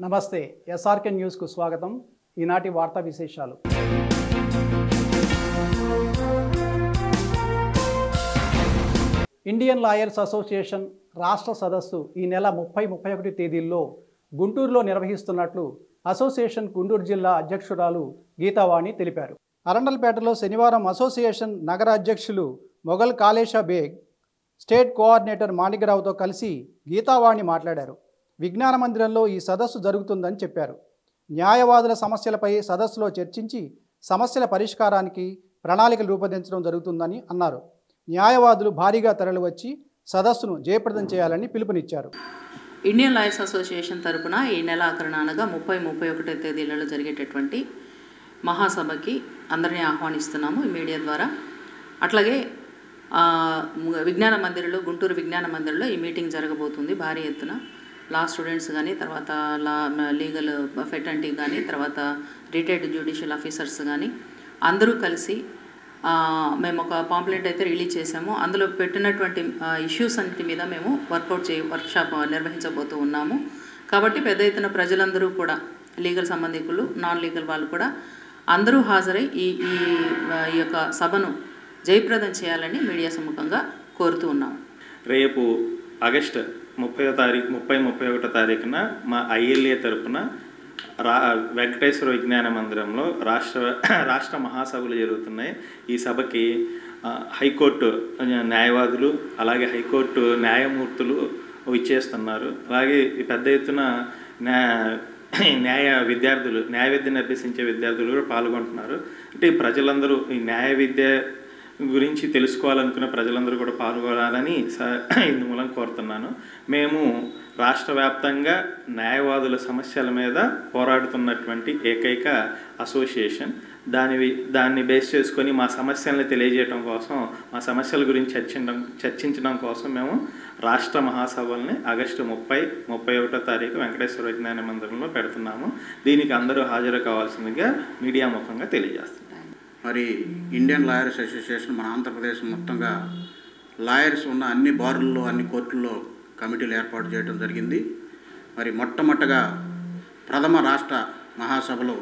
నమస్తే ఎస్ఆర్కే న్యూస్కు స్వాగతం. ఈనాటి వార్తా విశేషాలు. ఇండియన్ లాయర్స్ అసోసియేషన్ రాష్ట్ర సదస్సు ఈ నెల 30-31 తేదీల్లో గుంటూరులో నిర్వహిస్తున్నట్లు అసోసియేషన్ గుంటూరు జిల్లా అధ్యక్షురాలు గీతావాణి తెలిపారు. అరండల్పేటలో శనివారం అసోసియేషన్ నగర అధ్యక్షులు మొఘల్ కాలేషా బేగ్, స్టేట్ కోఆర్డినేటర్ మాణికరావుతో కలిసి గీతావాణి మాట్లాడారు. విజ్ఞాన మందిరంలో ఈ సదస్సు జరుగుతుందని చెప్పారు. న్యాయవాదుల సమస్యలపై సదస్సులో చర్చించి సమస్యల పరిష్కారానికి ప్రణాళికలు రూపొందించడం జరుగుతుందని అన్నారు. న్యాయవాదులు భారీగా తరలివచ్చి సదస్సును జయప్రదం చేయాలని పిలుపునిచ్చారు. ఇండియన్ లాయర్స్ అసోసియేషన్ తరపున ఈ నెల ఆఖరున అనగా 30-31 తేదీలలో జరిగేటటువంటి మహాసభకి అందరినీ ఆహ్వానిస్తున్నాము ఈ మీడియా ద్వారా. అట్లాగే విజ్ఞాన మందిరంలో, గుంటూరు విజ్ఞాన మందిరంలో ఈ మీటింగ్ జరగబోతుంది భారీ ఎత్తున. లా స్టూడెంట్స్ కానీ, తర్వాత లీగల్ ఫెటర్నిటీ కానీ, తర్వాత రిటైర్డ్ జ్యుడిషియల్ ఆఫీసర్స్ కానీ అందరూ కలిసి మేము ఒక పాంప్లెట్ అయితే రిలీజ్ చేసాము. అందులో పెట్టినటువంటి ఇష్యూస్ అన్నిటి మీద మేము వర్క్షాప్ నిర్వహించబోతూ ఉన్నాము. కాబట్టి పెద్ద ఎత్తున ప్రజలందరూ కూడా, లీగల్ సంబంధికులు, నాన్ లీగల్ వాళ్ళు కూడా అందరూ హాజరై ఈ యొక్క సభను జయప్రదం చేయాలని మీడియా సముఖంగా కోరుతూ ఉన్నాము. రేపు ఆగస్టు 30-31 తారీఖున మా ఐఎల్ఏ తరపున వెంకటేశ్వర విజ్ఞాన మందిరంలో రాష్ట్ర మహాసభలు జరుగుతున్నాయి. ఈ సభకి హైకోర్టు న్యాయవాదులు, అలాగే హైకోర్టు న్యాయమూర్తులు ఇచ్చేస్తున్నారు. అలాగే పెద్ద ఎత్తున న్యాయ విద్యను అభ్యసించే విద్యార్థులు కూడా పాల్గొంటున్నారు. అంటే ప్రజలందరూ ఈ న్యాయ విద్య గురించి తెలుసుకోవాలనుకున్న ప్రజలందరూ కూడా పాల్గొనాలని ఇందుమూలం కోరుతున్నాను. మేము రాష్ట్ర వ్యాప్తంగా న్యాయవాదుల సమస్యల మీద పోరాడుతున్నటువంటి ఏకైక అసోసియేషన్. దాన్ని బేస్ చేసుకొని మా సమస్యలను తెలియజేయడం కోసం, మా సమస్యల గురించి చర్చించడం కోసం మేము రాష్ట్ర మహాసభల్ని ఆగస్టు 30-31 తారీఖు వెంకటేశ్వర విజ్ఞాన మందిరంలో పెడుతున్నాము. దీనికి అందరూ హాజరు కావాల్సిందిగా మీడియా ముఖంగా తెలియజేస్తున్నాం. మరి ఇండియన్ లాయర్స్ అసోసియేషన్ మన ఆంధ్రప్రదేశ్ మొత్తంగా లాయర్స్ ఉన్న అన్ని బార్లలో, అన్ని కోర్టుల్లో కమిటీలు ఏర్పాటు చేయడం జరిగింది. మరి మొట్టమొదటగా ప్రథమ రాష్ట్ర మహాసభలు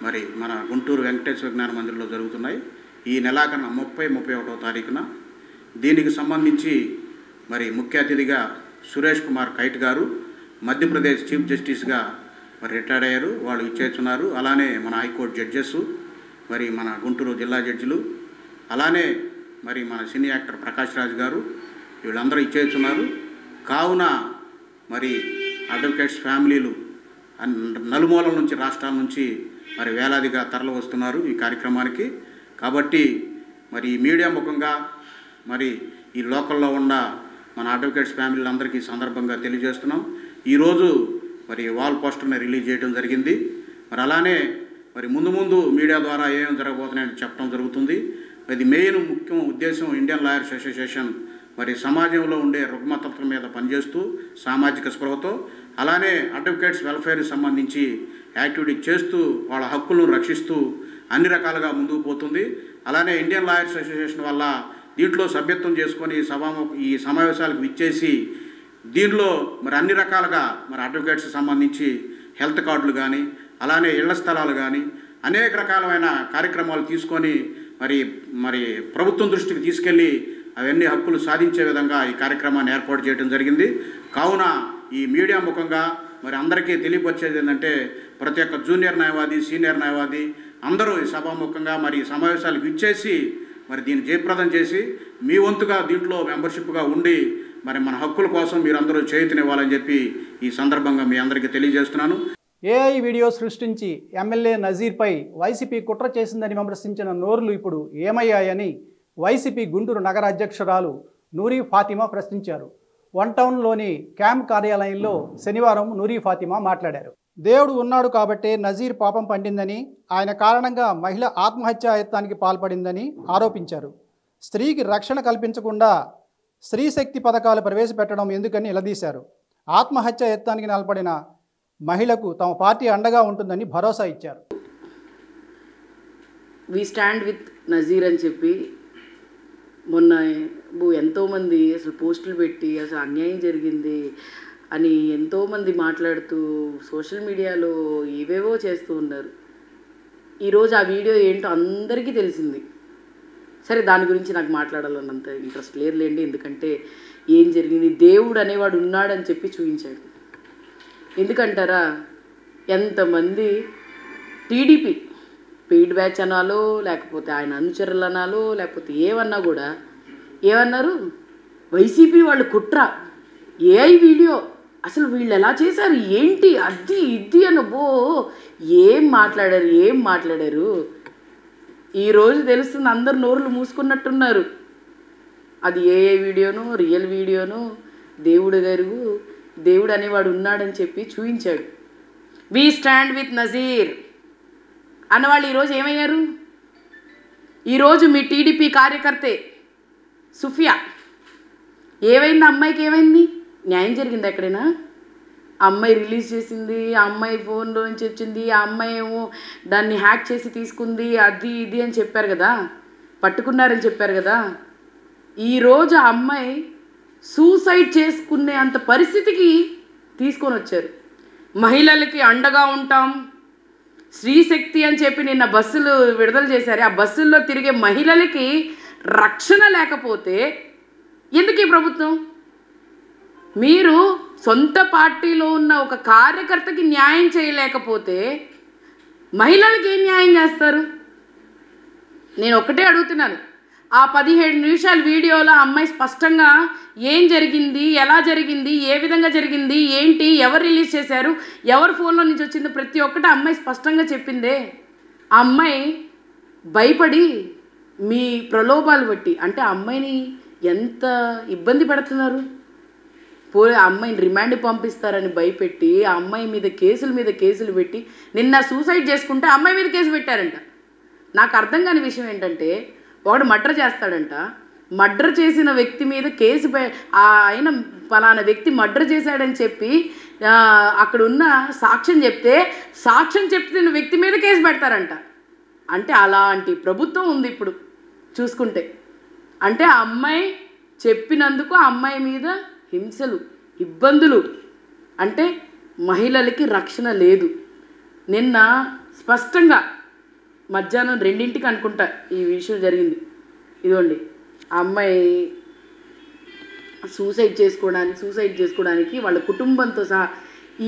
మరి మన గుంటూరు వెంకటేశ్వర విజ్ఞాన మందిరంలో జరుగుతున్నాయి. ఈ నెలాఖరున 30-31 తారీఖున. దీనికి సంబంధించి మరి ముఖ్య అతిథిగా సురేష్ కుమార్ కైట్ గారు మధ్యప్రదేశ్ చీఫ్ జస్టిస్గా మరి రిటైర్డ్ అయ్యారు, వాళ్ళు ఇచ్చేస్తున్నారు. అలానే మన హైకోర్టు జడ్జెస్, మరి మన గుంటూరు జిల్లా జడ్జిలు, అలానే మరి మన సినీ యాక్టర్ ప్రకాష్ రాజ్ గారు, వీళ్ళందరూ ఇచ్చేస్తున్నారు. కావున మరి అడ్వకేట్స్ ఫ్యామిలీలు నలుమూలల నుంచి, రాష్ట్రాల నుంచి మరి వేలాదిగా తరలి వస్తున్నారు ఈ కార్యక్రమానికి. కాబట్టి మరి మీడియా ముఖంగా మరి ఈ లోకల్లో ఉన్న మన అడ్వకేట్స్ ఫ్యామిలీలందరికీ సందర్భంగా తెలియజేస్తున్నాం. ఈరోజు మరి వాల్ పోస్టర్ని రిలీజ్ చేయడం జరిగింది. మరి అలానే మరి ముందు మీడియా ద్వారా ఏమేమి జరగబోతున్నాయని చెప్పడం జరుగుతుంది. ఇది మెయిన్ ముఖ్యం ఉద్దేశం ఇండియన్ లాయర్స్ అసోసియేషన్ మరి సమాజంలో ఉండే రుగ్మతల మీద పనిచేస్తూ సామాజిక స్పృహతో, అలానే అడ్వకేట్స్ వెల్ఫేర్కి సంబంధించి యాక్టివిటీ చేస్తూ వాళ్ళ హక్కులను రక్షిస్తూ అన్ని రకాలుగా ముందుకు పోతుంది. అలానే ఇండియన్ లాయర్స్ అసోసియేషన్ వల్ల దీంట్లో సభ్యత్వం చేసుకొని ఈ సమావేశాలకు విచ్చేసి దీనిలో మరి అన్ని రకాలుగా మరి అడ్వకేట్స్కి సంబంధించి హెల్త్ కార్డులు కానీ, అలానే ఇళ్ల స్థలాలు కానీ అనేక రకాలమైన కార్యక్రమాలు తీసుకొని మరి ప్రభుత్వం దృష్టికి తీసుకెళ్ళి అవన్నీ హక్కులు సాధించే విధంగా ఈ కార్యక్రమాన్ని ఏర్పాటు చేయడం జరిగింది. కావున ఈ మీడియా ముఖంగా మరి అందరికీ తెలియపరిచేది ఏంటంటే, ప్రతి ఒక్క జూనియర్ న్యాయవాది, సీనియర్ న్యాయవాది అందరూ ఈ సభాముఖంగా మరి సమావేశాలకు ఇచ్చేసి మరి దీన్ని జయప్రదం చేసి మీ వంతుగా దీంట్లో మెంబర్షిప్గా ఉండి మరి మన హక్కుల కోసం మీరందరూ చేయూతనివ్వాలని చెప్పి ఈ సందర్భంగా మీ అందరికీ తెలియజేస్తున్నాను. ఏఐ వీడియో సృష్టించి ఎమ్మెల్యే నజీర్పై వైసీపీ కుట్ర చేసిందని విమర్శించిన నోరులు ఇప్పుడు ఏమయ్యాయని వైసీపీ గుంటూరు నగర అధ్యక్షురాలు నూరి ఫాతిమా ప్రశ్నించారు. వన్ టౌన్లోని క్యాంప్ కార్యాలయంలో శనివారం నూరి ఫాతిమా మాట్లాడారు. దేవుడు ఉన్నాడు కాబట్టే నజీర్ పాపం పండిందని, ఆయన కారణంగా మహిళ ఆత్మహత్యాయత్నానికి పాల్పడిందని ఆరోపించారు. స్త్రీకి రక్షణ కల్పించకుండా స్త్రీశక్తి పథకాలు ప్రవేశపెట్టడం ఎందుకని నిలదీశారు. ఆత్మహత్య యత్నానికి నిలబడిన మహిళకు తమ పార్టీ అండగా ఉంటుందని భరోసా ఇచ్చారు. వి స్టాండ్ విత్ నజీర్ అని చెప్పి మొన్న ఎంతోమంది అసలు పోస్టులు పెట్టి అసలు అన్యాయం జరిగింది, అని ఎంతోమంది మాట్లాడుతూ సోషల్ మీడియాలో ఏవేవో చేస్తూ ఉన్నారు. ఈరోజు ఆ వీడియో ఏంటో అందరికీ తెలిసింది. సరే, దాని గురించి నాకు మాట్లాడాలన్నంత ఇంట్రెస్ట్ లేదులేండి, ఎందుకంటే ఏం జరిగింది, దేవుడు అనేవాడు ఉన్నాడని చెప్పి చూపించాడు. ఎందుకంటారా, ఎంతమంది టీడీపీ పెయిడ్ బ్యాచ్ అనాలో, లేకపోతే ఆయన అనుచరులు అనాలో, లేకపోతే ఏమన్నా కూడా ఏమన్నారు, వైసీపీ వాళ్ళు కుట్ర, ఏఐ వీడియో, అసలు వీళ్ళు ఎలా చేశారు, ఏంటి అది ఇది అనబో ఏం మాట్లాడారు. ఈరోజు తెలుస్తుంది, అందరు నోరులు మూసుకున్నట్టున్నారు. అది ఏఐ వీడియోను, రియల్ వీడియోను, దేవుడు అనేవాడు ఉన్నాడని చెప్పి చూపించాడు. వి స్టాండ్ విత్ నజీర్ అన్నవాళ్ళు ఈరోజు ఏమయ్యారు? ఈరోజు మీ టీడీపీ కార్యకర్తే సుఫియా ఏమైంది, అమ్మాయికి ఏమైంది, న్యాయం జరిగింది ఎక్కడైనా? ఆ అమ్మాయి రిలీజ్ చేసింది, ఆ అమ్మాయి ఫోన్లో నుంచి వచ్చింది, ఆ అమ్మాయి ఏమో దాన్ని హ్యాక్ చేసి తీసుకుంది, అది ఇది అని చెప్పారు కదా, పట్టుకున్నారని చెప్పారు కదా. ఈరోజు ఆ అమ్మాయి సూసైడ్ చేసుకునే అంత పరిస్థితికి తీసుకొని వచ్చారు. మహిళలకి అండగా ఉంటాం, స్త్రీశక్తి అని చెప్పి నిన్న బస్సులు విడుదల చేశారు. ఆ బస్సుల్లో తిరిగే మహిళలకి రక్షణ లేకపోతే ఎందుకు ఈ ప్రభుత్వం? మీరు సొంత పార్టీలో ఉన్న ఒక కార్యకర్తకి న్యాయం చేయలేకపోతే మహిళలకి ఏం న్యాయం చేస్తారు? నేను ఒకటే అడుగుతున్నాను. ఆ 17 నిమిషాల వీడియోలో అమ్మాయి స్పష్టంగా ఏం జరిగింది, ఎలా జరిగింది, ఏ విధంగా జరిగింది, ఏంటి, ఎవరు రిలీజ్ చేశారు, ఎవరి ఫోన్లో నుంచి వచ్చింది, ప్రతి ఒక్కటి అమ్మాయి స్పష్టంగా చెప్పిందే. ఆ అమ్మాయి భయపడి మీ ప్రలోభాలు బట్టి, అంటే ఆ అమ్మాయిని ఎంత ఇబ్బంది పెడుతున్నారు. ఆ అమ్మాయిని రిమాండ్ పంపిస్తారని భయపెట్టి ఆ అమ్మాయి మీద కేసులు పెట్టి నిన్న సూసైడ్ చేసుకుంటే ఆ అమ్మాయి మీద కేసు పెట్టారంట. నాకు అర్థం కాని విషయం ఏంటంటే, ఒకడు మర్డర్ చేస్తాడంట, మర్డర్ చేసిన వ్యక్తి మీద కేసు ఆయన ఫలానా వ్యక్తి మర్డర్ చేశాడని చెప్పి అక్కడ ఉన్న సాక్ష్యం చెప్తున్న వ్యక్తి మీద కేసు పెడతారంట. అంటే అలాంటి ప్రభుత్వం ఉంది ఇప్పుడు చూసుకుంటే. అంటే ఆ అమ్మాయి చెప్పినందుకు ఆ అమ్మాయి మీద హింసలు, ఇబ్బందులు, అంటే మహిళలకి రక్షణ లేదు. నిన్న స్పష్టంగా మధ్యాహ్నం 2ంటికి అనుకుంటా ఈ విషయం జరిగింది. ఇదిగోండి, ఆ అమ్మాయి సూసైడ్ చేసుకోవడానికి వాళ్ళ కుటుంబంతో సహా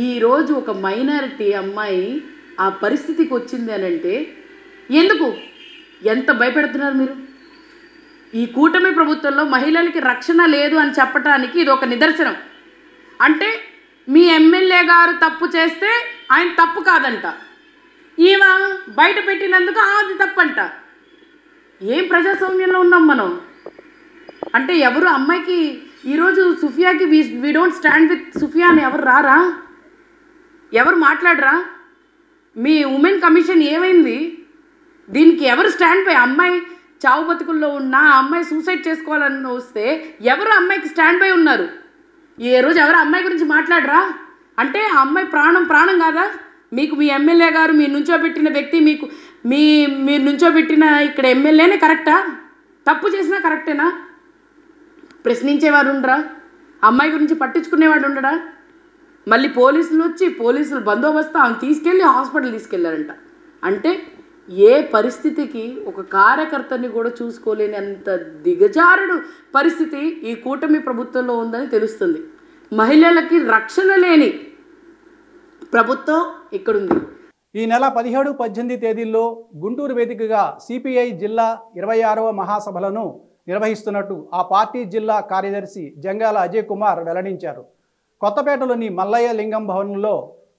ఈరోజు ఒక మైనారిటీ అమ్మాయి ఆ పరిస్థితికి వచ్చింది అని అంటే ఎందుకు, ఎంత భయపెడుతున్నారు మీరు? ఈ కూటమి ప్రభుత్వంలో మహిళలకి రక్షణ లేదు అని చెప్పడానికి ఇది ఒక నిదర్శనం. అంటే మీ ఎమ్మెల్యే గారు తప్పు చేస్తే ఆయన తప్పు కాదంట, ఈమె బయట పెట్టినందుకు అది తప్పంట. ఏం ప్రజాస్వామ్యంలో ఉన్నాం మనం? అంటే ఎవరు అమ్మాయికి ఈరోజు సుఫియాకి we don't stand with Sufiya అని ఎవరు రారా? ఎవరు మాట్లాడరా? మీ ఉమెన్ కమిషన్ ఏమైంది? దీనికి ఎవరు స్టాండ్ బై? అమ్మాయి చావు బతుకుల్లో ఉన్న అమ్మాయి సూసైడ్ చేసుకోవాలని వస్తే ఎవరు అమ్మాయికి స్టాండ్ బై ఉన్నారు? ఏ రోజు ఎవరు అమ్మాయి గురించి మాట్లాడరా? అంటే ఆ అమ్మాయి ప్రాణం కాదా మీకు? మీ ఎమ్మెల్యే గారు మీరు నుంచోబెట్టిన వ్యక్తి మీరు నుంచోబెట్టిన ఇక్కడ ఎమ్మెల్యేనే కరెక్టా? తప్పు చేసినా కరెక్టేనా? ప్రశ్నించేవాడు ఉండరా? అమ్మాయి గురించి పట్టించుకునేవాడు ఉండడా? మళ్ళీ పోలీసులు బందోబస్తు ఆమెను తీసుకెళ్ళి హాస్పిటల్ తీసుకెళ్లారంట. అంటే ఏ పరిస్థితికి ఒక కార్యకర్తని కూడా చూసుకోలేని అంత దిగజారుడు పరిస్థితి ఈ కూటమి ప్రభుత్వంలో ఉందని తెలుస్తుంది. మహిళలకి రక్షణ లేని ప్రభుత్వం ఇక్కడుంది. ఈ నెల 17, 18 తేదీల్లో గుంటూరు వేదికగా సిపిఐ జిల్లా 26వ మహాసభలను నిర్వహిస్తున్నట్టు ఆ పార్టీ జిల్లా కార్యదర్శి జంగాల అజయ్ కుమార్ వెల్లడించారు. కొత్తపేటలోని మల్లయ్య లింగం భవనంలో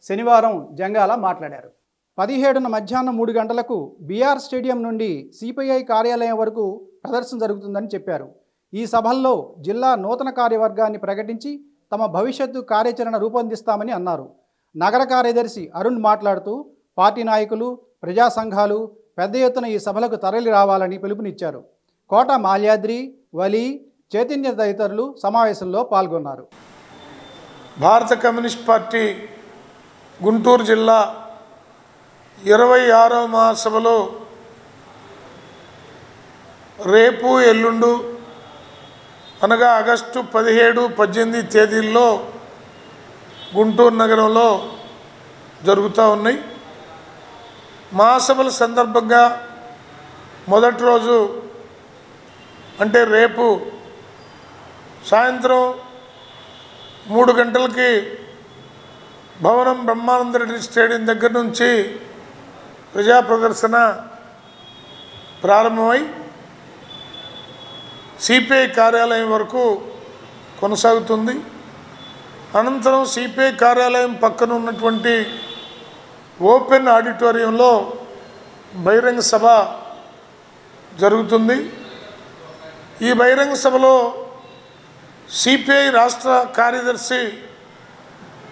శనివారం జంగాల మాట్లాడారు. 17న మధ్యాహ్నం 3 గంటలకు బీఆర్ స్టేడియం నుండి సిపిఐ కార్యాలయం వరకు ప్రదర్శన జరుగుతుందని చెప్పారు. ఈ సభల్లో జిల్లా నూతన కార్యవర్గాన్ని ప్రకటించి తమ భవిష్యత్తు కార్యాచరణ రూపొందిస్తామని అన్నారు. నగర కార్యదర్శి అరుణ్ మాట్లాడుతూ పార్టీ నాయకులు, ప్రజా సంఘాలు పెద్ద ఎత్తున ఈ సభలకు తరలి రావాలని పిలుపునిచ్చారు. కోట మాల్యాద్రి, వలి, చైతన్య తదితరులు సమావేశంలో పాల్గొన్నారు. భారత కమ్యూనిస్ట్ పార్టీ గుంటూరు జిల్లా 26వ మహాసభలో రేపు ఎల్లుండు అనగా ఆగస్టు 17, 18 తేదీల్లో గుంటూరు నగరంలో జరుగుతూ ఉన్నాయి. మహాసభల సందర్భంగా మొదటి రోజు అంటే రేపు సాయంత్రం 3 గంటలకి భవనం బ్రహ్మానందరెడ్డి స్టేడియం దగ్గర నుంచి ప్రజా ప్రదర్శన ప్రారంభమై సిపిఐ కార్యాలయం వరకు కొనసాగుతుంది. అనంతరం సిపిఐ కార్యాలయం పక్కన ఉన్నటువంటి ఓపెన్ ఆడిటోరియంలో బహిరంగ సభ జరుగుతుంది. ఈ బహిరంగ సభలో సిపిఐ రాష్ట్ర కార్యదర్శి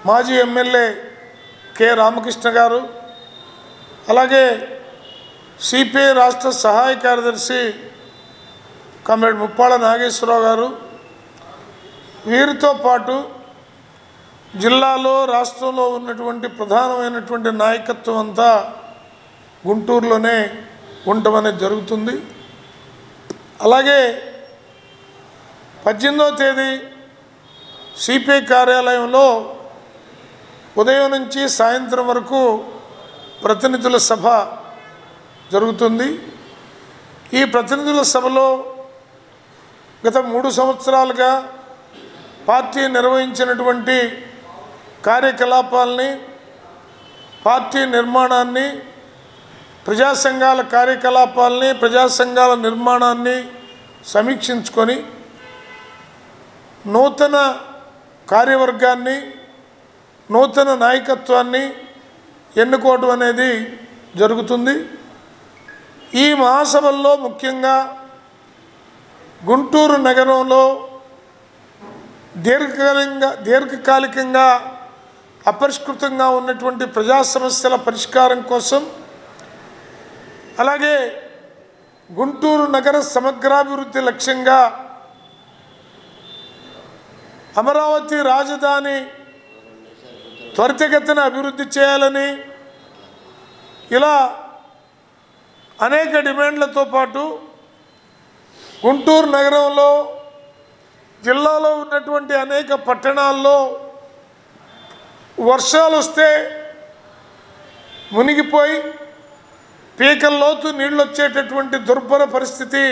మాజీ ఎమ్మెల్యే కె రామకృష్ణ గారు, అలాగే సిపిఐ రాష్ట్ర సహాయ కార్యదర్శి కామ్రేడ్ ముప్పాళ్ళ నాగేశ్వరరావు గారు, వీరితో పాటు జిల్లాలో రాష్ట్రంలో ఉన్నటువంటి ప్రధానమైనటువంటి నాయకత్వం అంతా గుంటూరులోనే ఉండటం అనేది జరుగుతుంది. అలాగే 18వ తేదీ సిపిఐ కార్యాలయంలో ఉదయం నుంచి సాయంత్రం వరకు ప్రతినిధుల సభ జరుగుతుంది. ఈ ప్రతినిధుల సభలో గత 3 సంవత్సరాలుగా పార్టీ నిర్వహించినటువంటి కార్యకలాపాలని, పార్టీ నిర్మాణాన్ని, ప్రజా సంఘాల కార్యకలాపాలని, ప్రజా సంఘాల నిర్మాణాన్ని సమీక్షించుకొని నూతన కార్యవర్గాన్ని, నూతన నాయకత్వాన్ని ఎన్నుకోవడం అనేది జరుగుతుంది. ఈ మహాసభల్లో ముఖ్యంగా గుంటూరు నగరంలో దీర్ఘకాలికంగా అపరిష్కృతంగా ఉన్నటువంటి ప్రజా సమస్యల పరిష్కారం కోసం, అలాగే గుంటూరు నగర సమగ్రాభివృద్ధి లక్ష్యంగా అమరావతి రాజధాని త్వరితగతిన అభివృద్ధి చేయాలని, ఇలా అనేక డిమాండ్లతో పాటు గుంటూరు నగరంలో, జిల్లాలో ఉన్నటువంటి అనేక పట్టణాల్లో వర్షాలు వస్తే మునిగిపోయి పీకల్లోతు నీళ్ళు వచ్చేటటువంటి దుర్భర పరిస్థితి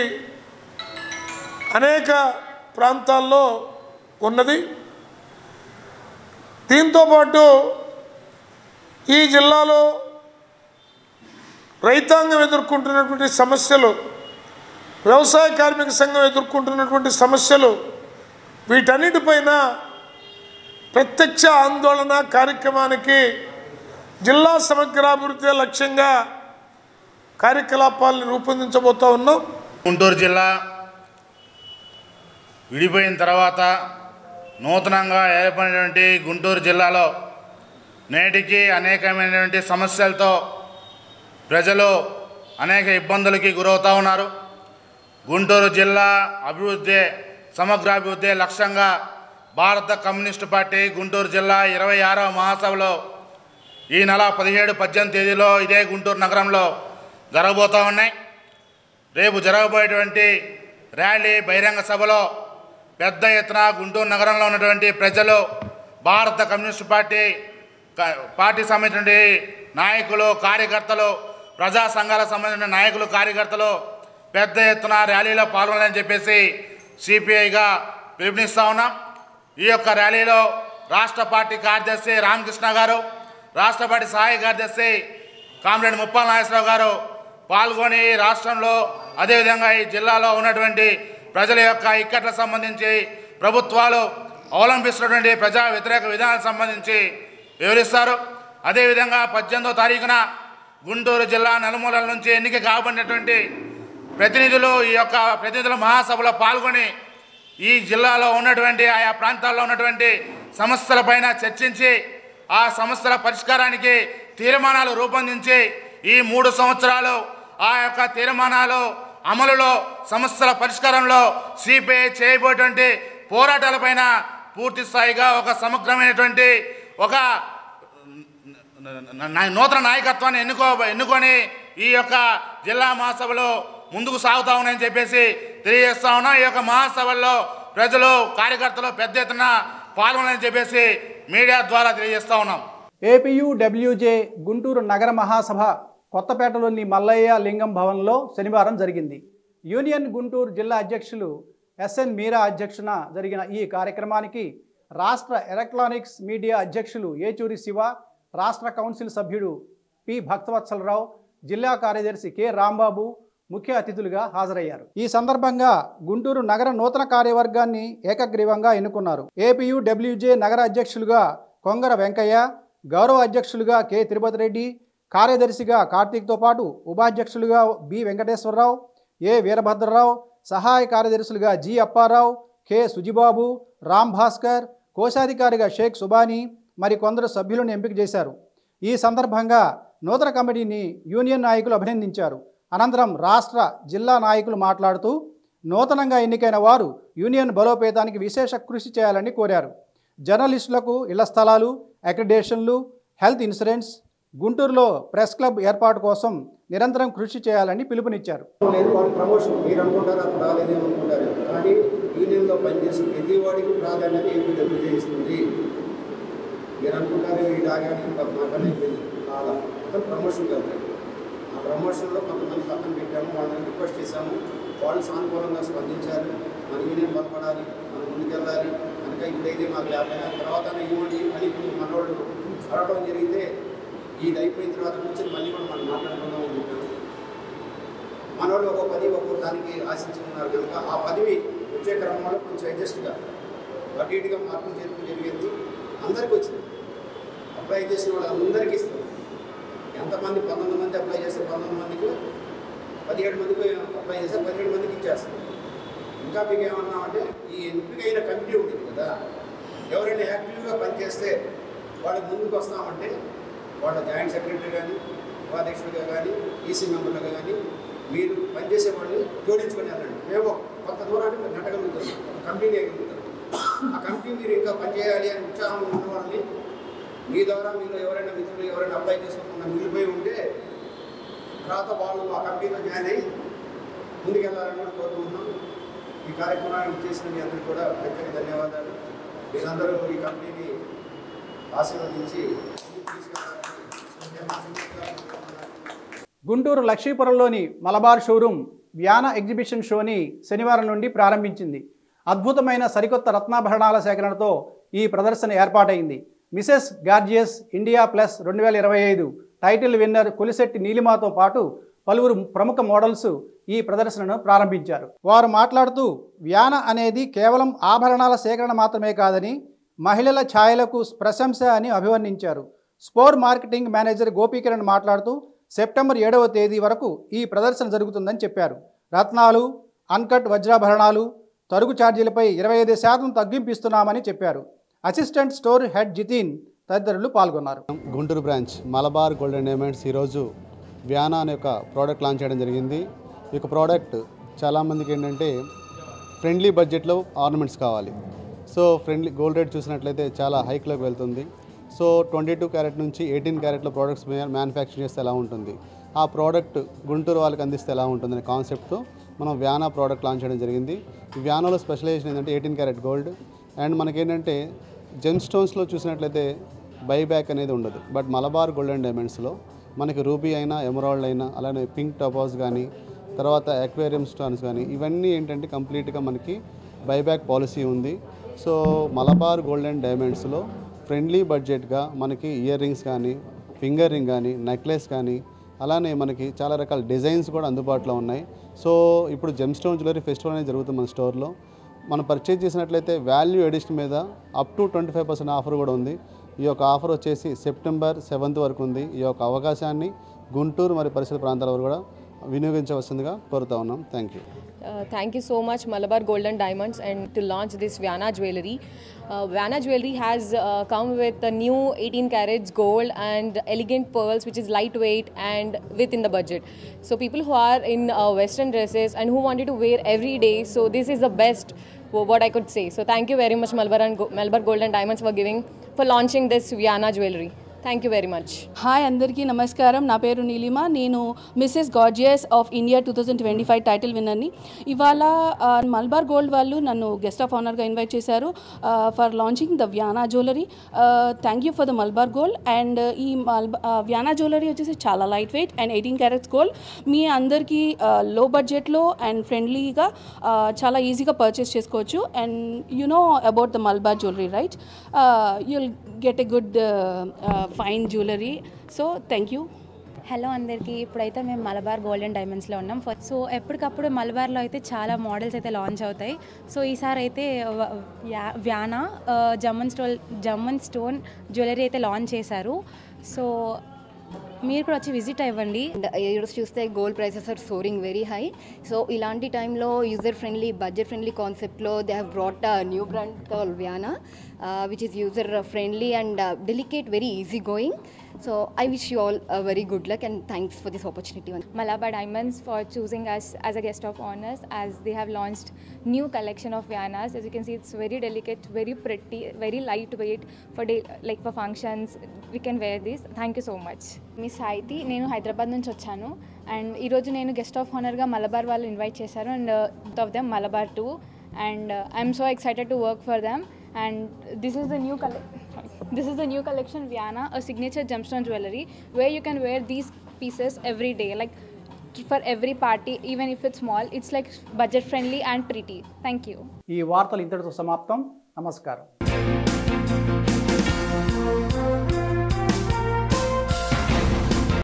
అనేక ప్రాంతాల్లో ఉన్నది. దీంతోపాటు ఈ జిల్లాలో రైతాంగం ఎదుర్కొంటున్నటువంటి సమస్యలు, వ్యవసాయ కార్మిక సంఘం ఎదుర్కొంటున్నటువంటి సమస్యలు, వీటన్నిటిపైన ప్రత్యక్ష ఆందోళన కార్యక్రమానికి జిల్లా సమగ్రాభివృద్ధి లక్ష్యంగా కార్యకలాపాలను రూపొందించబోతూ ఉన్నాం. గుంటూరు జిల్లా విడిపోయిన తర్వాత నూతనంగా ఏర్పడినటువంటి గుంటూరు జిల్లాలో నేటికి అనేకమైనటువంటి సమస్యలతో ప్రజలు అనేక ఇబ్బందులకి గురవుతూ ఉన్నారు. గుంటూరు జిల్లా అభివృద్ధి, సమగ్రాభివృద్ధి లక్ష్యంగా భారత కమ్యూనిస్టు పార్టీ గుంటూరు జిల్లా 26వ మహాసభలో ఈ నెల 17, 18 తేదీలో ఇదే గుంటూరు నగరంలో జరగబోతూ ఉన్నాయి. రేపు జరగబోయేటువంటి ర్యాలీ బహిరంగ సభలో పెద్ద ఎత్తున గుంటూరు నగరంలో ఉన్నటువంటి ప్రజలు, భారత కమ్యూనిస్టు పార్టీ సంబంధించిన నాయకులు, కార్యకర్తలు, ప్రజా సంఘాలకు సంబంధించిన నాయకులు, కార్యకర్తలు పెద్ద ఎత్తున ర్యాలీలో పాల్గొనాలని చెప్పేసి సిపిఐగా పిలుపునిస్తూ ఉన్నాం. ఈ యొక్క ర్యాలీలో రాష్ట్ర పార్టీ కార్యదర్శి రామకృష్ణ గారు, రాష్ట్ర పార్టీ సహాయ కార్యదర్శి కామ్రేడ్ ముప్పాళ్ళ నాగేశ్వరరావు గారు పాల్గొని రాష్ట్రంలో, అదేవిధంగా ఈ జిల్లాలో ఉన్నటువంటి ప్రజల యొక్క ఇక్కట్లకు సంబంధించి, ప్రభుత్వాలు అవలంబిస్తున్నటువంటి ప్రజా వ్యతిరేక విధానాలకు సంబంధించి వివరిస్తారు. అదేవిధంగా 18వ తారీఖున గుంటూరు జిల్లా నలుమూలల నుంచి ఎన్నిక కాబడినటువంటి ప్రతినిధులు ఈ యొక్క ప్రతినిధుల మహాసభలో పాల్గొని ఈ జిల్లాలో ఉన్నటువంటి ఆయా ప్రాంతాల్లో ఉన్నటువంటి సమస్యలపైన చర్చించి ఆ సమస్యల పరిష్కారానికి తీర్మానాలు రూపొందించి ఈ 3 సంవత్సరాలు ఆ యొక్క తీర్మానాలు అమలులో, సమస్యల పరిష్కారంలో సిపిఐ చేయబోయేటువంటి పోరాటాలపైన పూర్తి స్థాయిగా ఒక సమగ్రమైనటువంటి ఒక నూతన నాయకత్వాన్ని ఎన్నుకొని ఈ యొక్క జిల్లా మహాసభలో ముందుకు సాగుతా ఉన్నాయని చెప్పేసి తెలియజేస్తా ఉన్నాం. ఈ యొక్క మహాసభల్లో ప్రజలు, కార్యకర్తలు పెద్ద ఎత్తున పాల్గొనాలని చెప్పేసి మీడియా ద్వారా తెలియజేస్తూ ఉన్నాం. ఏపీయూడబ్ల్యూజే గుంటూరు నగర మహాసభ కొత్తపేటలోని మల్లయ్య లింగం భవన్లో శనివారం జరిగింది. యూనియన్ గుంటూరు జిల్లా అధ్యక్షులు ఎస్ఎన్ మీరా అధ్యక్షున జరిగిన ఈ కార్యక్రమానికి రాష్ట్ర ఎలక్ట్రానిక్స్ మీడియా అధ్యక్షులు ఏచూరి శివ, రాష్ట్ర కౌన్సిల్ సభ్యుడు పి భక్తవత్సలరావు, జిల్లా కార్యదర్శి కె రాంబాబు ముఖ్య అతిథులుగా హాజరయ్యారు. ఈ సందర్భంగా గుంటూరు నగర నూతన కార్యవర్గాన్ని ఏకగ్రీవంగా ఎన్నుకున్నారు. ఏపీయూడబ్ల్యూజే నగర అధ్యక్షులుగా కొంగర వెంకయ్య, గౌరవ అధ్యక్షులుగా కె తిరుపతి రెడ్డి, కార్యదర్శిగా కార్తీక్తో పాటు ఉపాధ్యక్షులుగా బి వెంకటేశ్వరరావు, ఏ వీరభద్రరావు, సహాయ కార్యదర్శులుగా జి అప్పారావు, కె సుజిబాబు, రామ్ భాస్కర్, కోశాధికారిగా షేక్ సుబానీ మరికొందరు సభ్యులను ఎంపిక చేశారు. ఈ సందర్భంగా నూతన కమిటీని యూనియన్ నాయకులు అభినందించారు. అనంతరం రాష్ట్ర జిల్లా నాయకులు మాట్లాడుతూ నూతనంగా ఎన్నికైన వారు యూనియన్ బలోపేతానికి విశేష కృషి చేయాలని కోరారు. జర్నలిస్టులకు ఇళ్ల స్థలాలు, అక్రిడేషన్లు, హెల్త్ ఇన్సూరెన్స్, గుంటూరులో ప్రెస్ క్లబ్ ఏర్పాటు కోసం నిరంతరం కృషి చేయాలని పిలుపునిచ్చారు. ప్రమోషన్ మీరు అనుకుంటారు అది రాలేదేమో అనుకుంటారు, కానీ యూనియన్లో పనిచేసిన ప్రతి వాడికి ప్రాధాన్యత ఏపీడబ్ల్యూజే ఇస్తుంది. మీరు అనుకుంటారు ఈ డాగానికి మాకనేది కాదా, మొత్తం ప్రమోషన్ కాదు. ఆ ప్రమోషన్లో కొంతమంది పక్కన పెట్టాము, వాళ్ళని రిక్వెస్ట్ చేశాము, వాళ్ళు సానుకూలంగా స్పందించారు. మన యూనియన్ బలపడాలి, మనం ముందుకెళ్ళాలి కనుక ఇప్పుడైతే మాకు లేకపోయినా తర్వాత ఇవ్వండి అని మనోళ్ళు అడగడం జరిగితే ఇది అయిపోయిన తర్వాత నుంచి మళ్ళీ కూడా మనం మాట్లాడుకుందామని చెప్పాము. మనోళ్ళు ఒక పది ఒక్కొక్క దానికి ఆశించుకున్నారు కనుక ఆ పదవి వచ్చే క్రమంలో కొంచెం అడ్జస్ట్గా అటు ఇటుగా మార్పులు చేర్పులు జరిగేది. అందరికీ వచ్చింది, అప్లై చేసిన వాళ్ళు అందరికీ ఇస్తారు. ఎంతమంది 19 మంది అప్లై చేస్తే 19 మందికి 17 మందికి అప్లై చేస్తే 17 మందికి ఇచ్చేస్తారు. ఇంకా మీకు ఏమన్నామంటే ఈ ఎంపికైన కమిటీ ఉంటుంది కదా, ఎవరైనా యాక్టివ్గా పనిచేస్తే వాళ్ళకి ముందుకు వస్తామంటే వాళ్ళ జాయింట్ సెక్రటరీ కానీ, ఉపాధ్యక్షుడిగా కానీ, ఈసీ మెంబర్లుగా కానీ మీరు పనిచేసే వాళ్ళని జోడించుకొని వెళ్ళండి. మేము కొంత దూరాన్ని మీరు నట్టగలుగుతాం, ఒక కంపెనీ ఎగురుతాం. ఆ కంపెనీ మీరు ఇంకా పనిచేయాలి అని ఉత్సాహం ఉన్న వాళ్ళని మీ ద్వారా మీరు ఎవరైనా మిత్రులు ఎవరైనా అప్లై చేసుకోకుండా మిగిలిపోయి ఉంటే తర్వాత వాళ్ళు ఆ కంపెనీలో జాయిన్ అయ్యి ముందుకెళ్ళాలని కూడా కోరుకుంటున్నాం. ఈ కార్యక్రమాన్ని చేసిన మీ అందరికీ కూడా ప్రత్యేక ధన్యవాదాలు. మీరందరూ ఈ కంపెనీని ఆశీర్వదించి గుంటూరు లక్ష్మీపురంలోని మలబార్ షోరూమ్ వ్యానా ఎగ్జిబిషన్ షోని శనివారం నుండి ప్రారంభించింది. అద్భుతమైన సరికొత్త రత్నాభరణాల సేకరణతో ఈ ప్రదర్శన ఏర్పాటైంది. Mrs gorgeous India plus 2025 title winner Kolisetti నీలిమాతో పాటు పలువురు ప్రముఖ మోడల్స్ ఈ ప్రదర్శనను ప్రారంభించారు. వారు మాట్లాడుతూ వ్యానా అనేది కేవలం ఆభరణాల సేకరణ మాత్రమే కాదని, మహిళల ఛాయలకు ప్రశంస అని అభివర్ణించారు. స్పోర్ మార్కెటింగ్ మేనేజర్ గోపీకిరణ్ మాట్లాడుతూ సెప్టెంబర్ 7వ తేదీ వరకు ఈ ప్రదర్శన జరుగుతుందని చెప్పారు. రత్నాలు, అన్కట్ వజ్రాభరణాలు, తరుగు ఛార్జీలపై 25% తగ్గింపు ఇస్తున్నామని చెప్పారు. అసిస్టెంట్ స్టోర్ హెడ్ జితిన్ తదితరులు పాల్గొన్నారు. Guntur branch Malabar gold and diamonds ఈరోజు వ్యానా అనే ఒక ప్రోడక్ట్ లాంచ్ చేయడం జరిగింది. ఈ యొక్క ప్రోడక్ట్ చాలామందికి ఏంటంటే ఫ్రెండ్లీ బడ్జెట్లో ఆర్నమెంట్స్ కావాలి. సో ఫ్రెండ్లీ గోల్డ్ రేట్ చూసినట్లయితే చాలా హైక్లోకి వెళ్తుంది. సో 22 క్యారెట్ నుంచి 18 క్యారెట్లో ప్రోడక్ట్స్ మ్యానుఫ్యాక్చర్ చేస్తే ఎలా ఉంటుంది, ఆ ప్రోడక్ట్ గుంటూరు వాళ్ళకి అందిస్తే ఎలా ఉంటుంది అనే కాన్సెప్ట్తో మనం వ్యానా ప్రోడక్ట్ లాంచ్ చేయడం జరిగింది. ఈ వ్యానాలో స్పెషలైజేషన్ ఏంటంటే 18 క్యారెట్ గోల్డ్. అండ్ మనకేంటంటే జెమ్ స్టోన్స్లో చూసినట్లయితే బైబ్యాక్ అనేది ఉండదు. బట్ మలబార్ గోల్డ్ అండ్ డైమండ్స్లో మనకి రూబీ అయినా, ఎమరాల్డ్ అయినా, అలానే పింక్ టపాస్ కానీ, తర్వాత అక్వేరియం స్టోన్స్ కానీ, ఇవన్నీ ఏంటంటే కంప్లీట్గా మనకి బైబ్యాక్ పాలసీ ఉంది. సో మలబార్ గోల్డ్ అండ్ డైమండ్స్లో ఫ్రెండ్లీ బడ్జెట్గా మనకి ఇయర్ రింగ్స్ కానీ, ఫింగర్ రింగ్ కానీ, నెక్లెస్ కానీ, అలానే మనకి చాలా రకాల డిజైన్స్ కూడా అందుబాటులో ఉన్నాయి. సో ఇప్పుడు జెమ్ స్టోన్ జ్యువెలరీ ఫెస్టివల్ అనేది జరుగుతుంది మన స్టోర్లో. మనం పర్చేజ్ చేసినట్లయితే వాల్యూ ఎడిషన్ మీద అప్ టు 25% ఆఫర్ కూడా ఉంది. ఈ యొక్క ఆఫర్ వచ్చేసి సెప్టెంబర్ 7th వరకు ఉంది. ఈ యొక్క అవకాశాన్ని గుంటూరు మరియు పరిసర ప్రాంతాల వరకు కూడా వినియోగించవలసిందిగా కోరుతా ఉన్నాం. Thank you. Thank you so much Malabar Gold and Diamonds and to launch this Viana jewelry. Viana jewelry has come with a new 18 carats gold and elegant pearls which is lightweight and within the budget. So people who are in western dresses and who wanted to wear every day, so this is the best what I could say. So thank you very much Malabar Gold and Diamonds for launching this Viana jewelry. Thank you very much. Hi అందరికీ నమస్కారం. నా పేరు నీలిమ. నేను Mrs gorgeous of India 2025 title విన్నర్ని. ఇవాళ Malabar gold వాళ్ళు నన్ను guest of ఆనర్గా ఇన్వైట్ చేశారు for launching the Vyana jewellery. Thank you for the Malabar gold. And ఈ వ్యానా జ్యువెలరీ వచ్చేసి చాలా light weight and 18 carats gold. మీ అందరికీ లో బడ్జెట్లో అండ్ ఫ్రెండ్లీగా చాలా ఈజీగా పర్చేస్ చేసుకోవచ్చు. And you know about the Malabar jewellery, right? You'll get a good fine jewellery. So thank you. Hello అందరికీ. ఇప్పుడైతే మేము మలబార్ గోల్డ్ అండ్ డైమండ్స్లో ఉన్నాం. సో ఎప్పటికప్పుడు మలబార్లో అయితే చాలా మోడల్స్ అయితే లాంచ్ అవుతాయి. సో ఈసారి అయితే వ్యానా జమ్మన్ స్టోన్ జ్యువెలరీ అయితే లాంచ్ చేశారు. సో మీరు కూడా వచ్చి విజిట్ అవ్వండి. ఈరోజు చూస్తే gold prices are soaring very high. So ఇలాంటి టైంలో యూజర్ ఫ్రెండ్లీ, బడ్జెట్ ఫ్రెండ్లీ కాన్సెప్ట్లో they have brought a new brand called Vyana, which is user friendly and delicate, very easy going. So I wish you all a very good luck and thanks for this opportunity. Malabar Diamonds for choosing us as a guest of honors, as they have launched new collection of Vianas. As you can see, it's very delicate, very pretty, very lightweight for like for functions. We can wear this. Thank you so much. Miss Sahithi. నేను హైదరాబాద్ నుంచి వచ్చాను. And ఈరోజు నేను guest of ఆనర్గా Malabar వాళ్ళు invite చేశారు. And both of them Malabar two. And I'm so excited to work for them. And this is the new collection Viana, a signature gemstone jewelry where you can wear these pieces every day, like for every party, even if it's small. It's like budget friendly and pretty. Thank you. ఈ వార్తలు ఇంతటితో సమాప్తం. నమస్కారం.